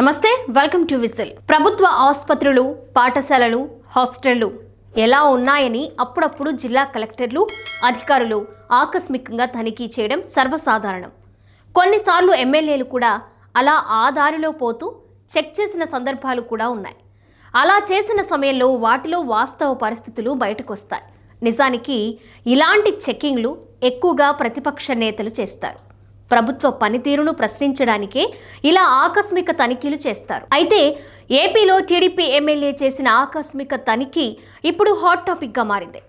నమస్తే, welcome to whistle. ప్రభుత్వ ఆసుపత్రులు, పాఠశాలలు, హాస్టళ్లు ఎలా ఉన్నాయని అప్పుడప్పుడు జిల్లా కలెక్టర్లు, అధికారులు ఆకస్మికంగా తనిఖీ చేయడం సర్వసాధారణం. కొన్నిసార్లు ఎమ్మెల్యేలు కూడా అలా ఆ దారిలో పోతూ చెక్ చేసిన సందర్భాలు కూడా ఉన్నాయి. అలా చేసిన సమయంలో వాటిలో వాస్తవ పరిస్థితులు బయటకొస్తాయి. నిజానికి ఇలాంటి చెక్కింగ్లు ఎక్కువగా ప్రతిపక్ష నేతలు చేస్తారు. ప్రభుత్వ పనితీరును ప్రశ్నించడానికే ఇలా ఆకస్మిక తనిఖీలు చేస్తారు. అయితే ఏపీలో టీడీపీ ఎమ్మెల్యే చేసిన ఆకస్మిక తనిఖీ ఇప్పుడు హాట్ టాపిక్గా మారింది.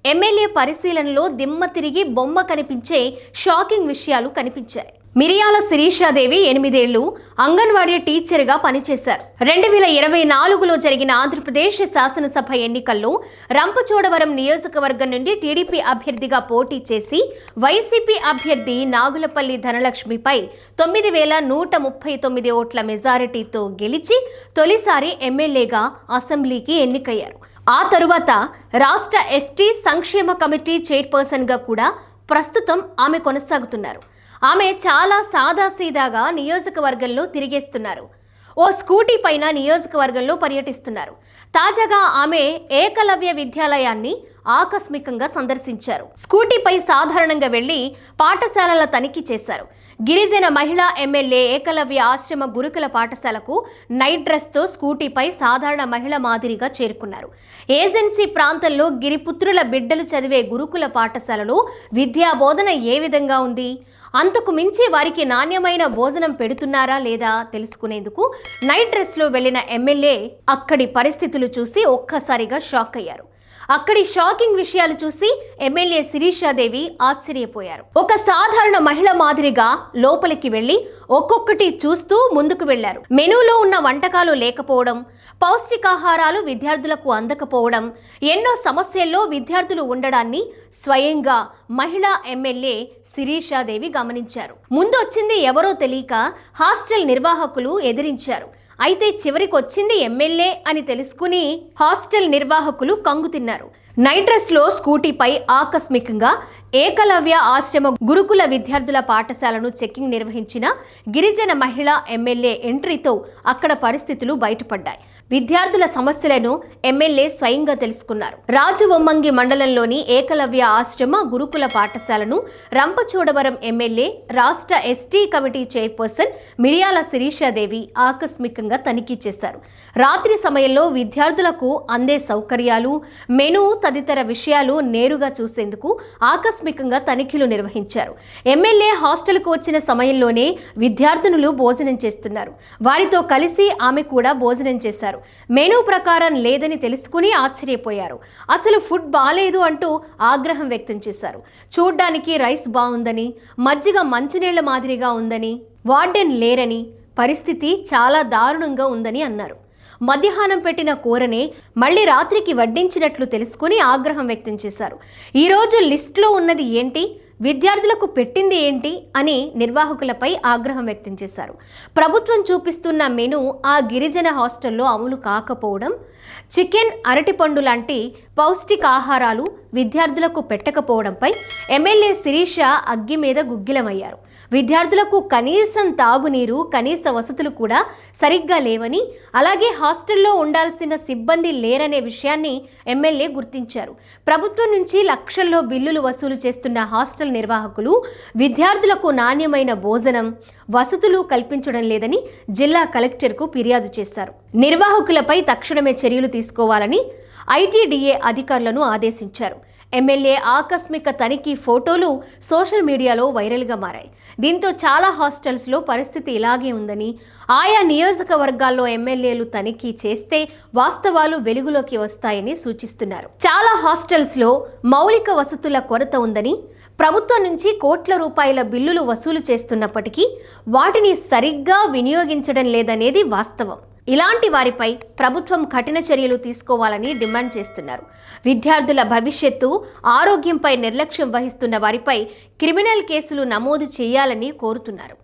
ఎమ్మెల్యే పరిశీలనలో దిమ్మ తిరిగి బొమ్మ కనిపించే షాకింగ్ విషయాలు కనిపించాయి. మిరియాల శిరీషాదేవి 8 ఏళ్లు అంగన్వాడీ టీచర్గా పనిచేశారు. 2024లో జరిగిన ఆంధ్రప్రదేశ్ శాసనసభ ఎన్నికల్లో రంపచోడవరం నియోజకవర్గం నుండి టీడీపీ అభ్యర్థిగా పోటీ చేసి వైసీపీ అభ్యర్థి నాగులపల్లి ధనలక్ష్మిపై 9,139 ఓట్ల మెజారిటీతో గెలిచి తొలిసారి ఎమ్మెల్యేగా అసెంబ్లీకి ఎన్నికయ్యారు. ఆ తరువాత రాష్ట్ర ఎస్టీ సంక్షేమ కమిటీ చైర్పర్సన్గా కూడా ప్రస్తుతం ఆమె కొనసాగుతున్నారు. ఆమె చాలా సాదాసీదాగా నియోజకవర్గంలో తిరిగేస్తున్నారు. ఓ స్కూటీ పైన నియోజకవర్గంలో పర్యటిస్తున్నారు. తాజాగా ఆమె ఏకలవ్య విద్యాలయాన్ని ఆకస్మికంగా సందర్శించారు. స్కూటీపై సాధారణంగా వెళ్లి పాఠశాలల తనిఖీ చేశారు. గిరిజన మహిళా ఎమ్మెల్యే ఏకలవ్య ఆశ్రమ గురుకుల పాఠశాలకు నైట్ డ్రెస్తో స్కూటీపై సాధారణ మహిళ మాదిరిగా చేరుకున్నారు. ఏజెన్సీ ప్రాంతంలో గిరిపుత్రుల బిడ్డలు చదివే గురుకుల పాఠశాలలో విద్యా బోధన ఏ విధంగా ఉంది, అంతకు మించి వారికి నాణ్యమైన భోజనం పెడుతున్నారా లేదా తెలుసుకునేందుకు నైట్ డ్రెస్లో వెళ్లిన ఎమ్మెల్యే అక్కడి పరిస్థితులు చూసి ఒక్కసారిగా షాక్ అయ్యారు. అక్కడి షాకింగ్ విషయాలు చూసి ఎమ్మెల్యే శిరీషాదేవి ఆశ్చర్యపోయారు. ఒక సాధారణ మహిళ మాదిరిగా లోపలికి వెళ్లి ఒక్కొక్కటి చూస్తూ ముందుకు వెళ్లారు. మెనూలో ఉన్న వంటకాలు లేకపోవడం, పౌష్టికాహారాలు విద్యార్థులకు అందకపోవడం, ఎన్నో సమస్యల్లో విద్యార్థులు ఉండడాన్ని స్వయంగా మహిళా ఎమ్మెల్యే శిరీషాదేవి గమనించారు. ముందొచ్చింది ఎవరో తెలియక హాస్టల్ నిర్వాహకులు ఎదిరించారు. అయితే చివరికొచ్చింది ఎమ్మెల్యే అని తెలుసుకుని హాస్టల్ నిర్వాహకులు కంగు తిన్నారు. నైట్ డ్రెస్లో స్కూటీపై ఆకస్మికంగా ఏకలవ్య ఆశ్రమ గురుకుల విద్యార్థుల పాఠశాలను చెకింగ్ నిర్వహించిన గిరిజన మహిళా ఎమ్మెల్యే ఎంట్రీతో అక్కడ పరిస్థితులు బయటపడ్డాయి. విద్యార్థుల సమస్యలను ఎమ్మెల్యే స్వయంగా తెలుసుకున్నారు. రాజవొమ్మంగి మండలంలోని ఏకలవ్య ఆశ్రమ గురుకుల పాఠశాలను రంపచోడవరం ఎమ్మెల్యే, రాష్ట్ర ఎస్టీ కమిటీ చైర్పర్సన్ మిరియాల శిరీషాదేవి ఆకస్మికంగా తనిఖీ చేశారు. రాత్రి సమయంలో విద్యార్థులకు అందే సౌకర్యాలు, మెనూ తదితర విషయాలు నేరుగా చూసేందుకు ఆకస్మికంగా తనిఖీలు నిర్వహించారు. ఎమ్మెల్యే హాస్టల్కు వచ్చిన సమయంలోనే విద్యార్థినులు భోజనం చేస్తున్నారు. వారితో కలిసి ఆమె కూడా భోజనం చేశారు. మెనూ ప్రకారం లేదని తెలుసుకుని ఆశ్చర్యపోయారు. అసలు ఫుడ్ బాలేదు అంటూ ఆగ్రహం వ్యక్తం చేశారు. చూడ్డానికి రైస్ బాగుందని, మజ్జిగ మంచినీళ్ల మాదిరిగా ఉందని, వార్డెన్ లేరని, పరిస్థితి చాలా దారుణంగా ఉందని అన్నారు. మధ్యాహ్నం పెట్టిన కూరనే మళ్ళీ రాత్రికి వడ్డించినట్లు తెలుసుకుని ఆగ్రహం వ్యక్తం చేశారు. ఈరోజు లిస్టులో ఉన్నది ఏంటి, విద్యార్థులకు పెట్టింది ఏంటి అని నిర్వాహకులపై ఆగ్రహం వ్యక్తం చేశారు. ప్రభుత్వం చూపిస్తున్న మెనూ ఆ గిరిజన హాస్టల్లో అమలు కాకపోవడం, చికెన్, అరటిపండు లాంటి పౌష్టికాహారాలు విద్యార్థులకు పెట్టకపోవడంపై ఎమ్మెల్యే శిరీష అగ్గి మీద గుగ్గిలమయ్యారు. విద్యార్థులకు కనీసం తాగునీరు, కనీస వసతులు కూడా సరిగ్గా లేవని, అలాగే హాస్టల్లో ఉండాల్సిన సిబ్బంది లేరనే విషయాన్ని ఎమ్మెల్యే గుర్తించారు. ప్రభుత్వం నుంచి లక్షల్లో బిల్లులు వసూలు చేస్తున్న హాస్టల్ నిర్వాహకులు విద్యార్థులకు నాణ్యమైన భోజనం, వసతులు కల్పించడం లేదని జిల్లా కలెక్టర్కు ఫిర్యాదు చేశారు. నిర్వాహకులపై తక్షణమే చర్యలు తీసుకోవాలని ఐటీడీఏ అధికారులను ఆదేశించారు. ఎమ్మెల్యే ఆకస్మిక తనిఖీ ఫోటోలు సోషల్ మీడియాలో వైరల్గా మారాయి. దీంతో చాలా హాస్టల్స్లో పరిస్థితి ఇలాగే ఉందని, ఆయా నియోజకవర్గాల్లో ఎమ్మెల్యేలు తనిఖీ చేస్తే వాస్తవాలు వెలుగులోకి వస్తాయని సూచిస్తున్నారు. చాలా హాస్టల్స్లో మౌలిక వసతుల కొరత ఉందని, ప్రభుత్వం నుంచి కోట్ల రూపాయల బిల్లులు వసూలు చేస్తున్నప్పటికీ వాటిని సరిగ్గా వినియోగించడం లేదనేది వాస్తవం. ఇలాంటి వారిపై ప్రభుత్వం కఠిన చర్యలు తీసుకోవాలని డిమాండ్ చేస్తున్నారు. విద్యార్థుల భవిష్యత్తు, ఆరోగ్యంపై నిర్లక్ష్యం వహిస్తున్న వారిపై క్రిమినల్ కేసులు నమోదు చేయాలని కోరుతున్నారు.